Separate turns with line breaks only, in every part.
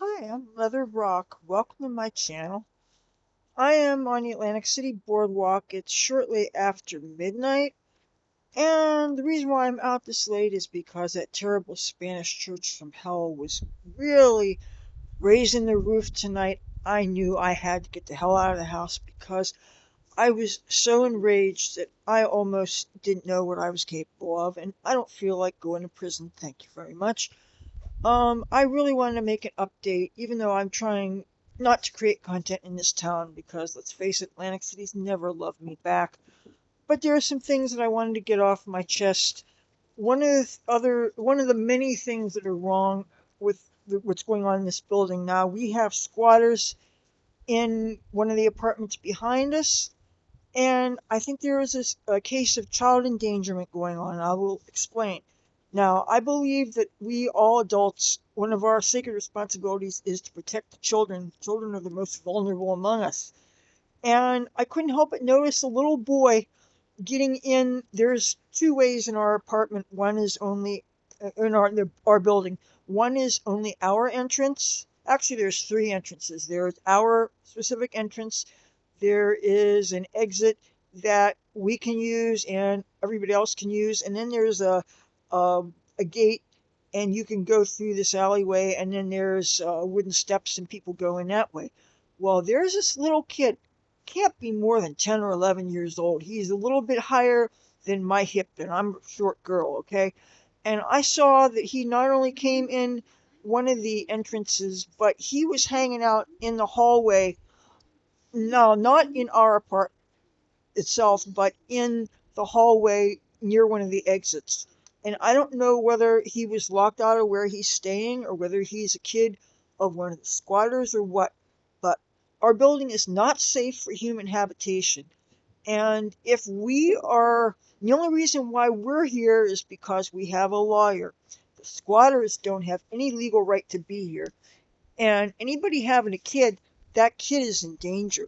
Hi, I'm Leather Rock. Welcome to my channel. I am on the Atlantic City Boardwalk. It's shortly after midnight, and the reason why I'm out this late is because that terrible Spanish church from hell was really raising the roof tonight. I knew I had to get the hell out of the house because I was so enraged that I almost didn't know what I was capable of, and I don't feel like going to prison. Thank you very much. I really wanted to make an update, even though I'm trying not to create content in this town because let's face it, Atlantic City's never loved me back. But there are some things that I wanted to get off my chest. One of the many things that are wrong with what's going on in this building now, we have squatters in one of the apartments behind us, and I think there is a case of child endangerment going on. I will explain. Now, I believe that we all adults, one of our sacred responsibilities is to protect the children. Children are the most vulnerable among us. And I couldn't help but notice a little boy getting in. There's two ways in our apartment. One is only in our building. One is only our entrance. Actually, there's three entrances. There's our specific entrance, there is an exit that we can use and everybody else can use, and then there's a, a gate, and you can go through this alleyway, and then there's wooden steps and people go in that way. Well, there's this little kid, can't be more than 10 or 11 years old. He's a little bit higher than my hip, and I'm a short girl, okay? And I saw that he not only came in one of the entrances, but he was hanging out in the hallway. No, not in our apartment itself, but in the hallway near one of the exits. And I don't know whether he was locked out of where he's staying or whether he's a kid of one of the squatters or what. But our building is not safe for human habitation. And if we are, the only reason why we're here is because we have a lawyer. The squatters don't have any legal right to be here. And anybody having a kid, that kid is in danger.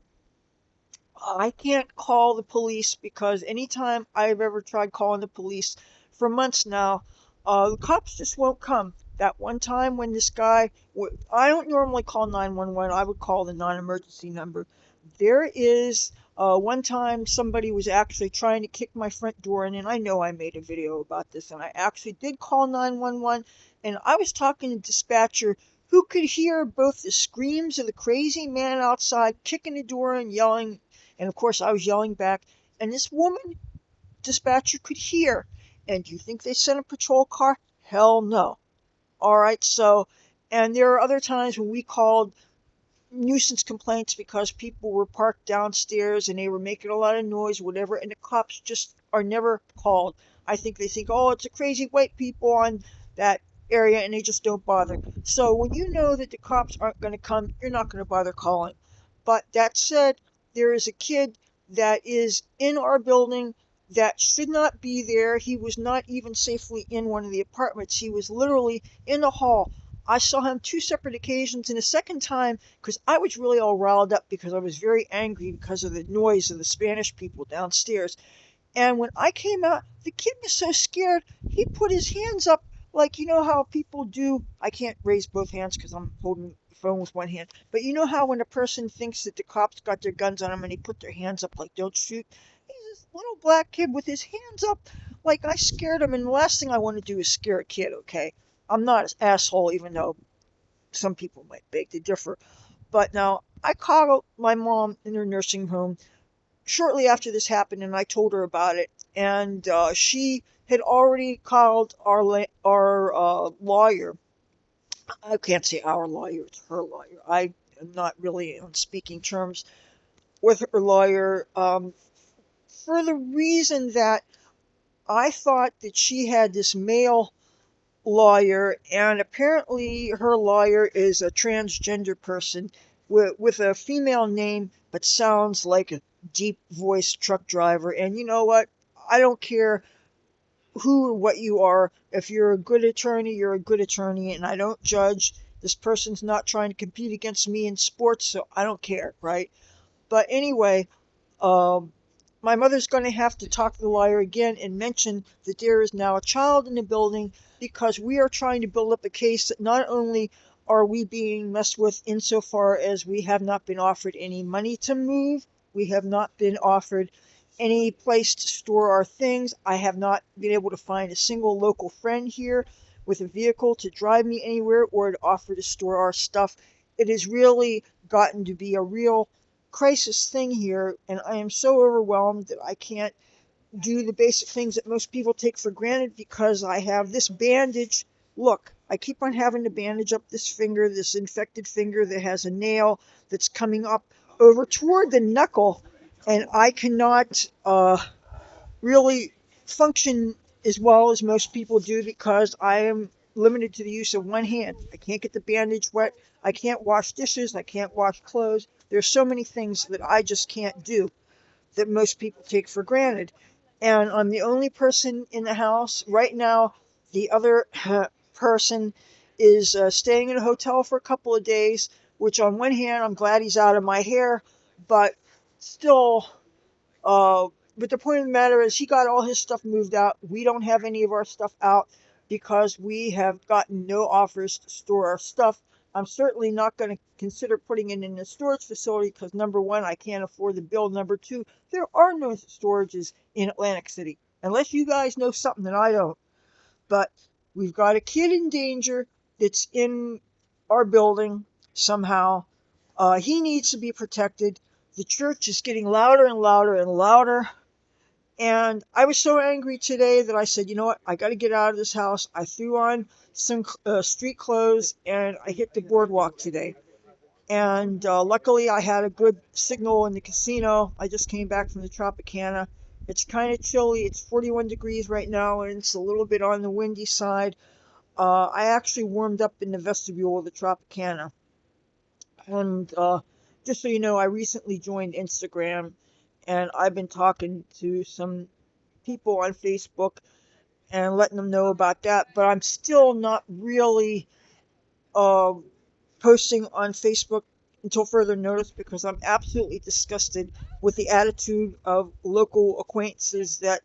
I can't call the police because anytime I've ever tried calling the police for months now, the cops just won't come. That one time when this guy, I don't normally call 911, I would call the non emergency number. There is one time somebody was actually trying to kick my front door in, and I know I made a video about this, and I actually did call 911, and I was talking to dispatcher who could hear both the screams of the crazy man outside kicking the door and yelling, and of course, I was yelling back, and this woman dispatcher could hear. And do you think they sent a patrol car? Hell no. All right, so, and there are other times when we called nuisance complaints because people were parked downstairs and they were making a lot of noise, whatever, and the cops just are never called. I think they think, oh, it's a crazy white people on that area, and they just don't bother. So when you know that the cops aren't going to come, you're not going to bother calling. But that said, there is a kid that is in our building that should not be there. He was not even safely in one of the apartments. He was literally in the hall. I saw him two separate occasions, and the second time, because I was really all riled up because I was very angry because of the noise of the Spanish people downstairs. And when I came out, the kid was so scared, he put his hands up like you know how people do. I can't raise both hands because I'm holding the phone with one hand. But you know how when a person thinks that the cops got their guns on them and they put their hands up like don't shoot? He's this little black kid with his hands up like I scared him. And the last thing I want to do is scare a kid, okay? I'm not an asshole, even though some people might beg to differ. But now I called my mom in her nursing home shortly after this happened, and I told her about it. And she had already called our lawyer. I can't say our lawyer; it's her lawyer. I am not really on speaking terms with her lawyer for the reason that I thought that she had this male lawyer, and apparently her lawyer is a transgender person with a female name but sounds like a deep voiced truck driver. And you know what? I don't care who or what you are. If you're a good attorney, you're a good attorney, and I don't judge. This person's not trying to compete against me in sports, so I don't care, right? But anyway, um, my mother's going to have to talk to the lawyer again and mention that there is now a child in the building because we are trying to build up a case that not only are we being messed with insofar as we have not been offered any money to move? We have not been offered any place to store our things. I have not been able to find a single local friend here with a vehicle to drive me anywhere or to offer to store our stuff. It has really gotten to be a real crisis thing here, and I am so overwhelmed that I can't do the basic things that most people take for granted because I have this bandage. Look, I keep on having to bandage up this finger, this infected finger that has a nail that's coming up over toward the knuckle, and I cannot really function as well as most people do because I am limited to the use of one hand. I can't get the bandage wet. I can't wash dishes. I can't wash clothes. There's so many things that I just can't do that most people take for granted. And I'm the only person in the house right now. The other person is staying in a hotel for a couple of days, which on one hand, I'm glad he's out of my hair, but still, uh, but the point of the matter is he got all his stuff moved out. We don't have any of our stuff out because we have gotten no offers to store our stuff. I'm certainly not going to consider putting it in a storage facility because number one, I can't afford the bill. Number two, there are no storages in Atlantic City unless you guys know something that I don't. But we've got a kid in danger that's in our building somehow. He needs to be protected. The church is getting louder and louder and louder. And I was so angry today that I said, you know what, I got to get out of this house. I threw on some street clothes and I hit the boardwalk today. And luckily, I had a good signal in the casino. I just came back from the Tropicana. It's kind of chilly. It's 41 degrees right now, and it's a little bit on the windy side. I actually warmed up in the vestibule of the Tropicana. And just so you know, I recently joined Instagram, and I've been talking to some people on Facebook and letting them know about that. But I'm still not really uh, posting on Facebook until further notice because I'm absolutely disgusted with the attitude of local acquaintances that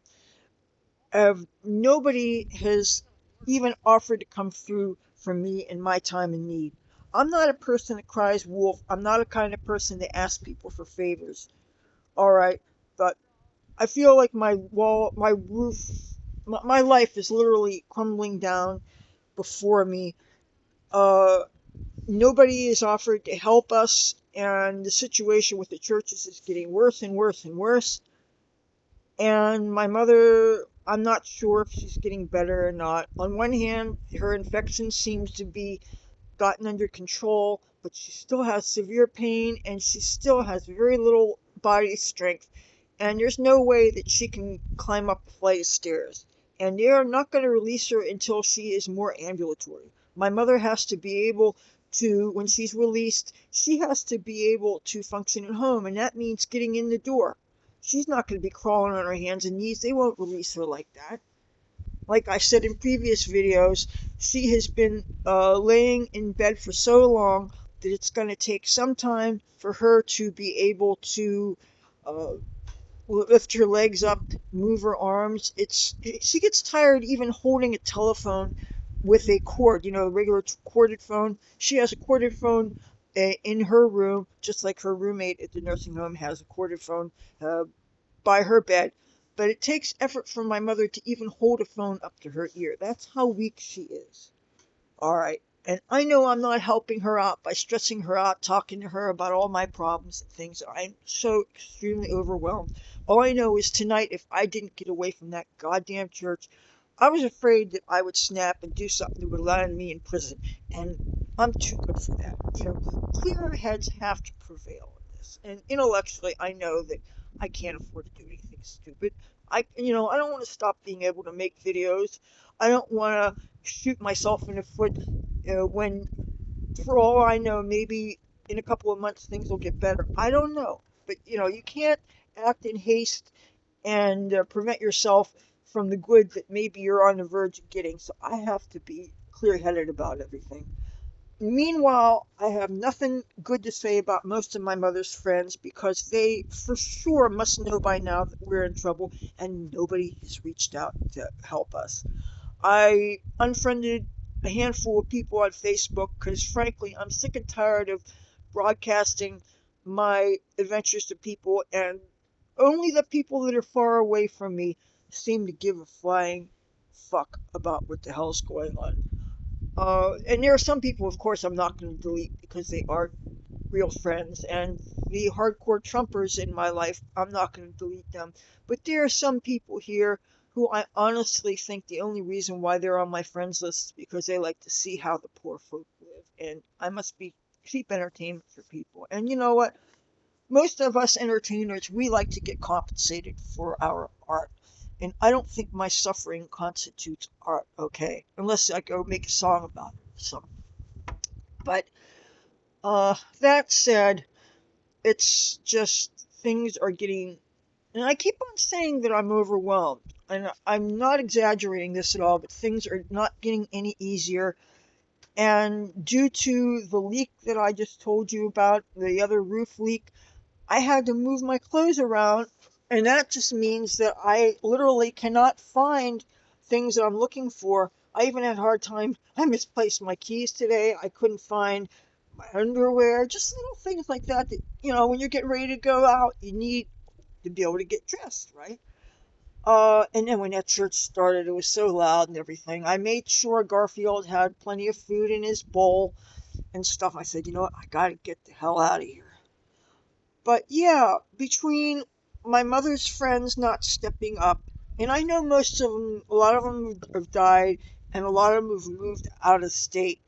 have nobody has even offered to come through for me in my time of need. I'm not a person that cries wolf. I'm not a kind of person that asks people for favors. All right, but I feel like my wall, my roof, my life is literally crumbling down before me. Uh, Nobody is offered to help us, and the situation with the churches is getting worse and worse and worse. And my mother, I'm not sure if she's getting better or not. On one hand, her infection seems to be gotten under control, but she still has severe pain and she still has very little body strength. And there's no way that she can climb up a flight of stairs. And they are not going to release her until she is more ambulatory. My mother has to be able to, when she's released, she has to be able to function at home, and that means getting in the door. She's not going to be crawling on her hands and knees. They won't release her like that. Like I said in previous videos, she has been laying in bed for so long that it's going to take some time for her to be able to uh, lift her legs up, move her arms. She gets tired even holding a telephone with a cord, a regular corded phone. She has a corded phone in her room, just like her roommate at the nursing home has a corded phone uh, by her bed. But it takes effort for my mother to even hold a phone up to her ear. That's how weak she is. All right. And I know I'm not helping her out by stressing her out, talking to her about all my problems and things. I'm so extremely overwhelmed. All I know is tonight, if I didn't get away from that goddamn church, I was afraid that I would snap and do something that would land me in prison. And I'm too good for that. Clearer heads have to prevail in this. And intellectually, I know that I can't afford to do anything stupid. I don't want to stop being able to make videos. I don't want to shoot myself in the foot when, for all I know, maybe in a couple of months things will get better. I don't know. But, you can't act in haste and prevent yourself from the good that maybe you're on the verge of getting. So I have to be clear headed about everything. Meanwhile, I have nothing good to say about most of my mother's friends because they for sure must know by now that we're in trouble and nobody has reached out to help us. I unfriended a handful of people on Facebook because, frankly, I'm sick and tired of broadcasting my adventures to people, and only the people that are far away from me seem to give a flying fuck about what the hell's going on. And there are some people, of course, I'm not going to delete because they are real friends, and the hardcore Trumpers in my life, I'm not going to delete them. But there are some people here who I honestly think the only reason why they're on my friends list is because they like to see how the poor folk live, and I must be cheap entertainment for people. And you know what? Most of us entertainers, we like to get compensated for our art. And I don't think my suffering constitutes art, okay? Unless I go make a song about it. So, but that said, it's just things are getting, and I keep on saying that I'm overwhelmed, and I'm not exaggerating this at all, but things are not getting any easier. And due to the leak that I just told you about, the other roof leak, I had to move my clothes around, and that just means that I literally cannot find things that I'm looking for. I even had a hard time. I misplaced my keys today. I couldn't find my underwear, just little things like that that, when you're getting ready to go out, you need to be able to get dressed, right? And then when that church started, it was so loud and everything. I made sure Garfield had plenty of food in his bowl and stuff. I said, you know what, I gotta get the hell out of here. But yeah, between my mother's friends not stepping up, and I know most of them, a lot of them have died, and a lot of them have moved out of state.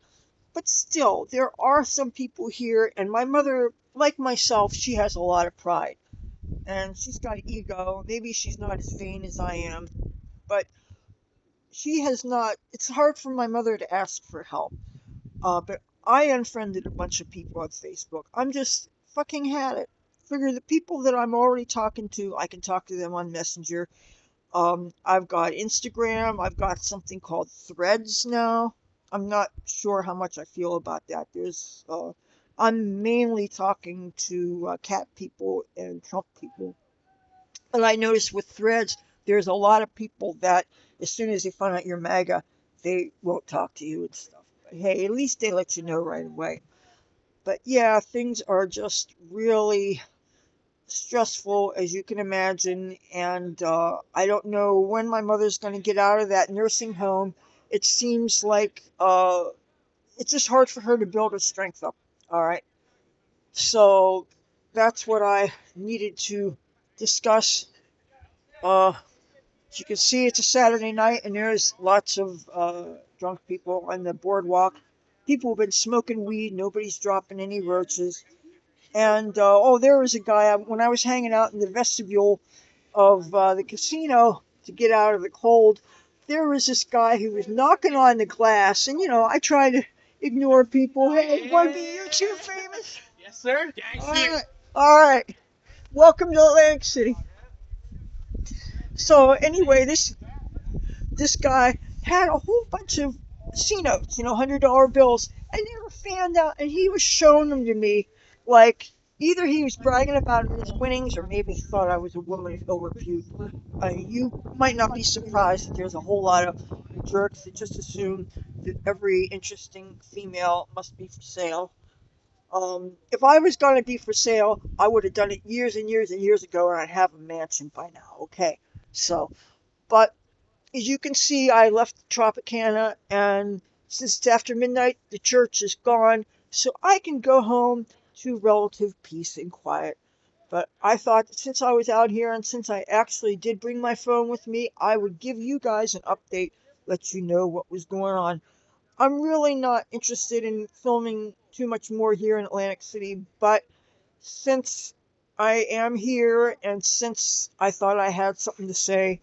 But still, there are some people here, and my mother, like myself, she has a lot of pride. And she's got ego. Maybe she's not as vain as I am, but she has not. It's hard for my mother to ask for help. But I unfriended a bunch of people on Facebook. I'm just fucking had it. Figure the people that I'm already talking to, I can talk to them on Messenger. I've got Instagram. I've got something called Threads now. I'm not sure how much I feel about that. I'm mainly talking to cat people and Trump people. And I noticed with Threads, there's a lot of people that, as soon as they find out you're MAGA, they won't talk to you and stuff. But hey, at least they let you know right away. But yeah, things are just really stressful, as you can imagine. And I don't know when my mother's going to get out of that nursing home. It seems like it's just hard for her to build her strength up. All right. So that's what I needed to discuss. As you can see, it's a Saturday night, and there's lots of drunk people on the boardwalk. People have been smoking weed. Nobody's dropping any roaches. And there was a guy when I was hanging out in the vestibule of the casino to get out of the cold. There was this guy who was knocking on the glass, and I try to ignore people. Hey, want to be YouTube famous?
Yes, sir.
All right, all right. Welcome to Atlantic City. So anyway, this guy had a whole bunch of C notes, $100 bills. I never found out, and he was showing them to me like either he was bragging about his winnings or maybe he thought I was a woman of ill repute. You might not be surprised that there's a whole lot of jerks that just assume that every interesting female must be for sale. If I was going to be for sale, I would have done it years and years and years ago, and I'd have a mansion by now. Okay, so, but as you can see, I left Tropicana, and since it's after midnight, the church is gone, so I can go home to relative peace and quiet. But I thought that since I was out here and since I actually did bring my phone with me, I would give you guys an update, let you know what was going on. I'm really not interested in filming too much more here in Atlantic City, but since I am here and since I thought I had something to say,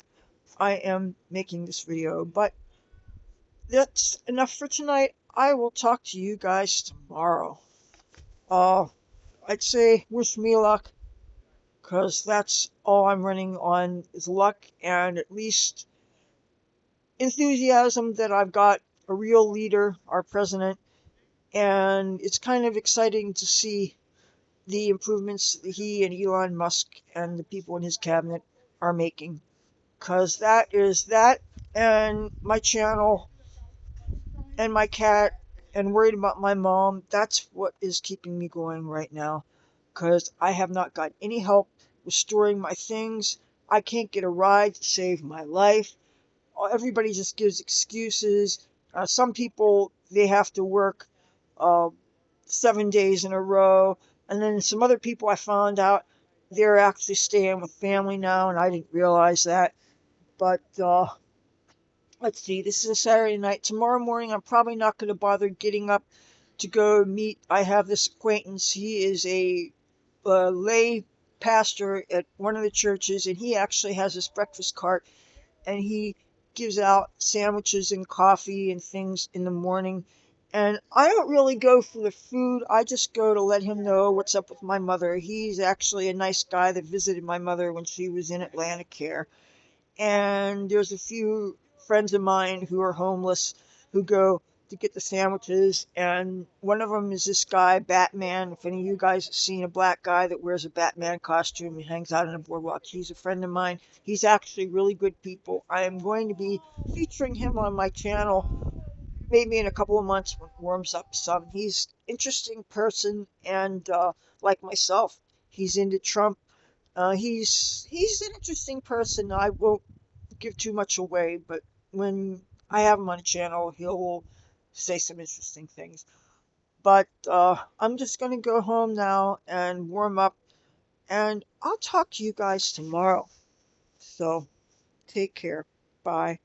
I am making this video. But that's enough for tonight. I will talk to you guys tomorrow. Uh, I'd say wish me luck, because that's all I'm running on is luck and at least enthusiasm that I've got a real leader, our president, and it's kind of exciting to see the improvements that he and Elon Musk and the people in his cabinet are making, because that is that, and my channel and my cat and worried about my mom. That's what is keeping me going right now because I have not got any help with storing my things. I can't get a ride to save my life. Everybody just gives excuses. Some people, they have to work uh, 7 days in a row. And then some other people I found out they're actually staying with family now, and I didn't realize that. But let's see, this is a Saturday night. Tomorrow morning, I'm probably not going to bother getting up to go meet. I have this acquaintance. He is a lay pastor at one of the churches, and he actually has this breakfast cart, and he gives out sandwiches and coffee and things in the morning. And I don't really go for the food. I just go to let him know what's up with my mother. He's actually a nice guy that visited my mother when she was in Atlantic Care, and there's a few friends of mine who are homeless who go to get the sandwiches, and one of them is this guy Batman. If any of you guys have seen a black guy that wears a Batman costume and hangs out on a boardwalk, he's a friend of mine. He's actually really good people. I am going to be featuring him on my channel maybe in a couple of months when it warms up some. He's an interesting person, and like myself, he's into Trump. He's an interesting person. I won't give too much away, but when I have him on a channel, he'll say some interesting things. But I'm just going to go home now and warm up, and I'll talk to you guys tomorrow. So take care. Bye.